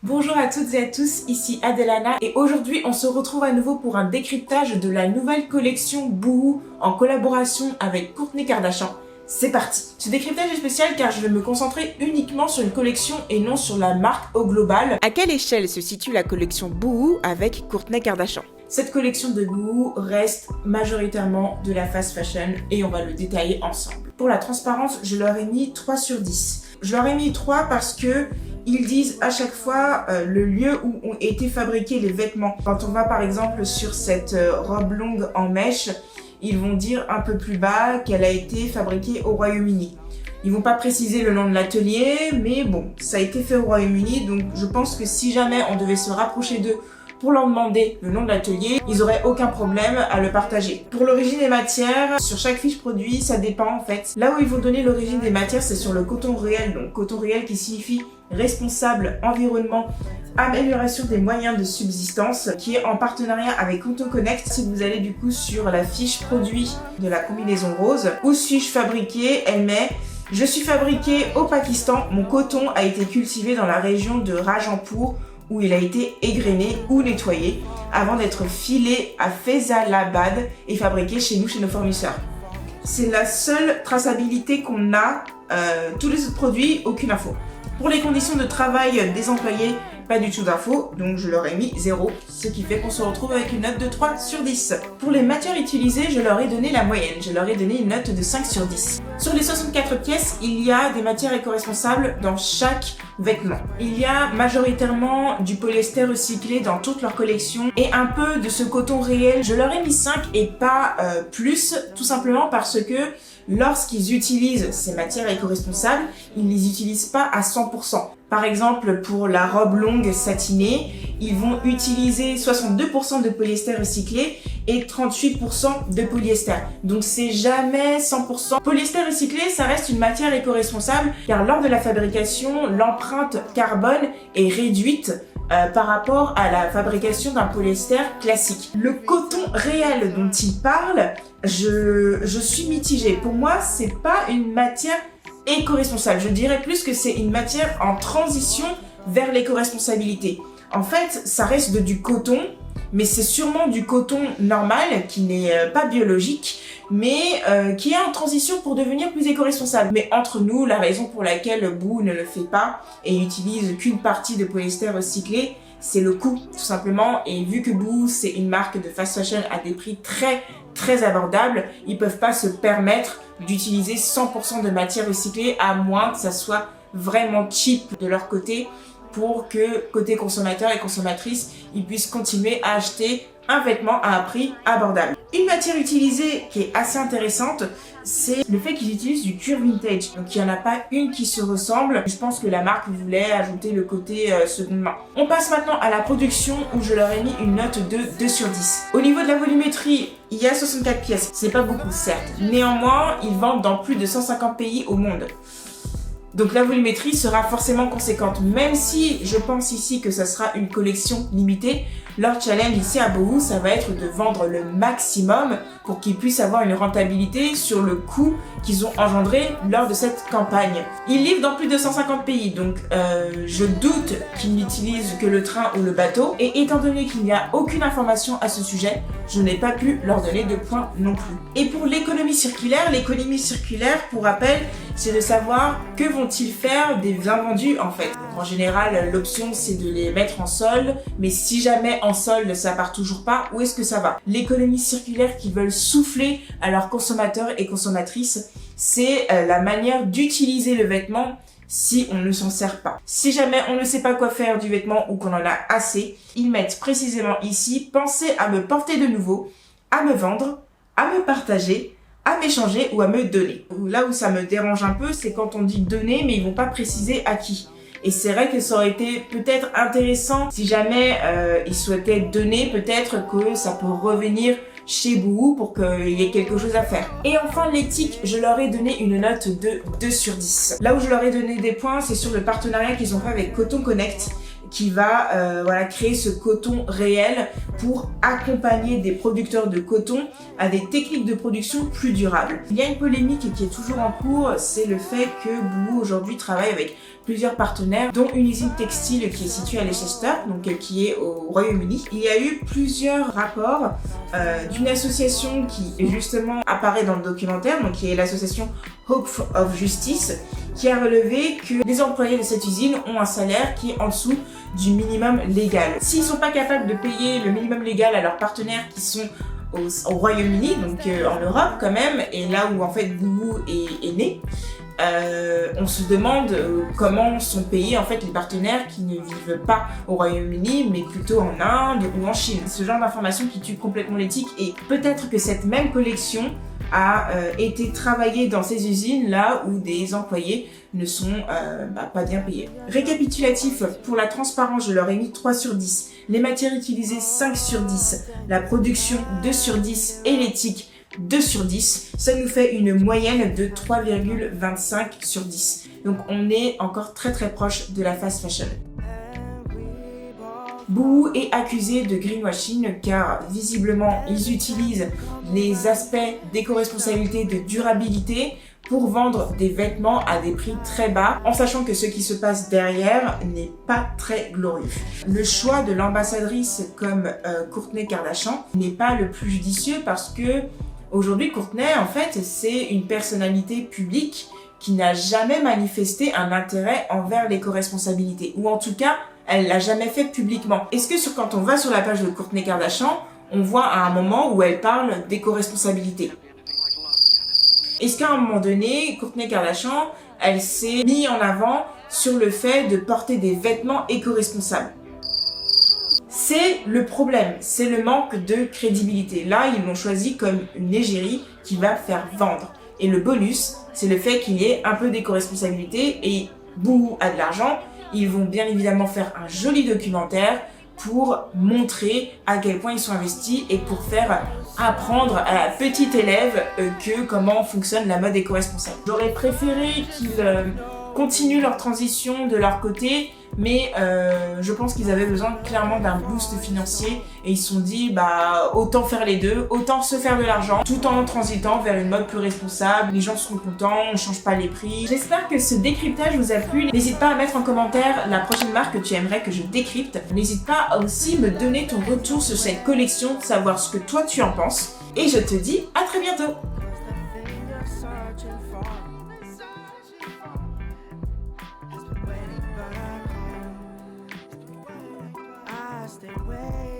Bonjour à toutes et à tous, ici Adelana et aujourd'hui on se retrouve à nouveau pour un décryptage de la nouvelle collection Boohoo en collaboration avec Kourtney Kardashian. C'est parti! Ce décryptage est spécial car je vais me concentrer uniquement sur une collection et non sur la marque au global. À quelle échelle se situe la collection Boohoo avec Kourtney Kardashian? Cette collection de Boohoo reste majoritairement de la fast fashion et on va le détailler ensemble. Pour la transparence, je leur ai mis 3 sur 10. Je leur ai mis 3 parce que ils disent à chaque fois le lieu où ont été fabriqués les vêtements. Quand on va par exemple sur cette robe longue en mèche, ils vont dire un peu plus bas qu'elle a été fabriquée au Royaume-Uni. Ils vont pas préciser le nom de l'atelier, mais bon, ça a été fait au Royaume-Uni, donc je pense que si jamais on devait se rapprocher d'eux pour leur demander le nom de l'atelier, ils auraient aucun problème à le partager. Pour l'origine des matières, sur chaque fiche produit, ça dépend en fait. Là où ils vont donner l'origine des matières, c'est sur le coton réel, donc coton réel qui signifie responsable environnement, amélioration des moyens de subsistance, qui est en partenariat avec Coton Connect. Si vous allez du coup sur la fiche produit de la combinaison rose, où suis-je fabriqué, elle met « Je suis fabriqué au Pakistan, mon coton a été cultivé dans la région de Rajampur, où il a été égrené ou nettoyé avant d'être filé à Faisalabad et fabriqué chez nous, chez nos fournisseurs. » C'est la seule traçabilité qu'on a. Tous les autres produits, aucune info. Pour les conditions de travail des employés, pas du tout d'infos, donc je leur ai mis 0, ce qui fait qu'on se retrouve avec une note de 3 sur 10. Pour les matières utilisées, je leur ai donné la moyenne, je leur ai donné une note de 5 sur 10. Sur les 64 pièces, il y a des matières éco-responsables dans chaque vêtement. Il y a majoritairement du polyester recyclé dans toute leur collection et un peu de ce coton réel. Je leur ai mis 5 et pas plus, tout simplement parce que lorsqu'ils utilisent ces matières éco-responsables, ils ne les utilisent pas à 100%. Par exemple, pour la robe longue satinée, ils vont utiliser 62% de polyester recyclé et 38% de polyester. Donc c'est jamais 100%. Polyester recyclé, ça reste une matière éco-responsable car lors de la fabrication, l'empreinte carbone est réduite par rapport à la fabrication d'un polyester classique. Le coton réel dont il parle, je suis mitigée. Pour moi, c'est pas une matière éco-responsable. Je dirais plus que c'est une matière en transition vers l'éco-responsabilité. En fait, ça reste du coton, mais c'est sûrement du coton normal qui n'est pas biologique, mais qui est en transition pour devenir plus éco-responsable. Mais entre nous, la raison pour laquelle Boohoo ne le fait pas et utilise qu'une partie de polyester recyclé, c'est le coût, tout simplement. Et vu que Boohoo, c'est une marque de fast fashion à des prix très abordables, ils peuvent pas se permettre d'utiliser 100% de matière recyclée à moins que ça soit vraiment cheap de leur côté pour que côté consommateur et consommatrice, ils puissent continuer à acheter un vêtement à un prix abordable. Une matière utilisée qui est assez intéressante, c'est le fait qu'ils utilisent du cuir vintage. Donc il n'y en a pas une qui se ressemble. Je pense que la marque voulait ajouter le côté seconde main. On passe maintenant à la production où je leur ai mis une note de 2 sur 10. Au niveau de la volumétrie, il y a 64 pièces. C'est pas beaucoup certes. Néanmoins, ils vendent dans plus de 150 pays au monde. Donc la volumétrie sera forcément conséquente, même si je pense ici que ça sera une collection limitée. Leur challenge ici à Boohoo, ça va être de vendre le maximum pour qu'ils puissent avoir une rentabilité sur le coût qu'ils ont engendré lors de cette campagne. Ils livrent dans plus de 150 pays, donc je doute qu'ils n'utilisent que le train ou le bateau. Et étant donné qu'il n'y a aucune information à ce sujet, je n'ai pas pu leur donner de points non plus. Et pour l'économie circulaire, pour rappel, c'est de savoir que vont-ils faire des invendus en fait. En général, l'option c'est de les mettre en solde, mais si jamais en solde ça part toujours pas, où est-ce que ça va? L'économie circulaire qu'ils veulent souffler à leurs consommateurs et consommatrices, c'est la manière d'utiliser le vêtement si on ne s'en sert pas. Si jamais on ne sait pas quoi faire du vêtement ou qu'on en a assez, ils mettent précisément ici, pensez à me porter de nouveau, à me vendre, à me partager, à m'échanger ou à me donner. Là où ça me dérange un peu, c'est quand on dit donner, mais ils vont pas préciser à qui. Et c'est vrai que ça aurait été peut-être intéressant si jamais ils souhaitaient donner, peut-être que ça peut revenir chez Boohoo pour qu'il y ait quelque chose à faire. Et enfin l'éthique, je leur ai donné une note de 2 sur 10. Là où je leur ai donné des points, c'est sur le partenariat qu'ils ont fait avec Coton Connect. qui va créer ce coton réel pour accompagner des producteurs de coton à des techniques de production plus durables. Il y a une polémique qui est toujours en cours, c'est le fait que Boohoo aujourd'hui travaille avec plusieurs partenaires, dont une usine textile qui est située à Leicester, donc qui est au Royaume-Uni. Il y a eu plusieurs rapports d'une association qui justement apparaît dans le documentaire, donc qui est l'association Hope of Justice, qui a relevé que les employés de cette usine ont un salaire qui est en dessous du minimum légal. S'ils sont pas capables de payer le minimum légal à leurs partenaires qui sont au Royaume-Uni, donc en Europe quand même, et là où en fait Boohoo est né, on se demande comment sont payés en fait les partenaires qui ne vivent pas au Royaume-Uni mais plutôt en Inde ou en Chine. Ce genre d'information qui tue complètement l'éthique, et peut-être que cette même collection a été travaillée dans ces usines là où des employés ne sont pas bien payés. Récapitulatif, pour la transparence, je leur ai mis 3 sur 10, les matières utilisées 5 sur 10, la production 2 sur 10 et l'éthique 2 sur 10, ça nous fait une moyenne de 3,25 sur 10. Donc on est encore très proche de la fast fashion. Boohoo est accusé de greenwashing car visiblement ils utilisent les aspects d'éco-responsabilité, de durabilité pour vendre des vêtements à des prix très bas, en sachant que ce qui se passe derrière n'est pas très glorieux. Le choix de l'ambassadrice comme Kourtney Kardashian n'est pas le plus judicieux parce que aujourd'hui, Kourtney, en fait, c'est une personnalité publique qui n'a jamais manifesté un intérêt envers l'éco-responsabilité, ou en tout cas, elle l'a jamais fait publiquement. Est-ce que quand on va sur la page de Kourtney Kardashian, on voit à un moment où elle parle d'éco-responsabilité? Est-ce qu'à un moment donné, Kourtney Kardashian, elle s'est mise en avant sur le fait de porter des vêtements éco-responsables? C'est le problème, c'est le manque de crédibilité. Là, ils l'ont choisi comme une égérie qui va faire vendre. Et le bonus, c'est le fait qu'il y ait un peu d'éco-responsabilité, et Boohoo a de l'argent. Ils vont bien évidemment faire un joli documentaire pour montrer à quel point ils sont investis et pour faire apprendre à la petite élève comment fonctionne la mode éco-responsable. J'aurais préféré qu'ils continuent leur transition de leur côté, mais je pense qu'ils avaient besoin clairement d'un boost financier et ils se sont dit autant faire les deux, autant se faire de l'argent tout en transitant vers une mode plus responsable. Les gens seront contents, on change pas les prix. J'espère que ce décryptage vous a plu. N'hésite pas à mettre en commentaire la prochaine marque que tu aimerais que je décrypte. N'hésite pas à aussi me donner ton retour sur cette collection, savoir ce que toi tu en penses. Et je te dis à très bientôt. Stay away.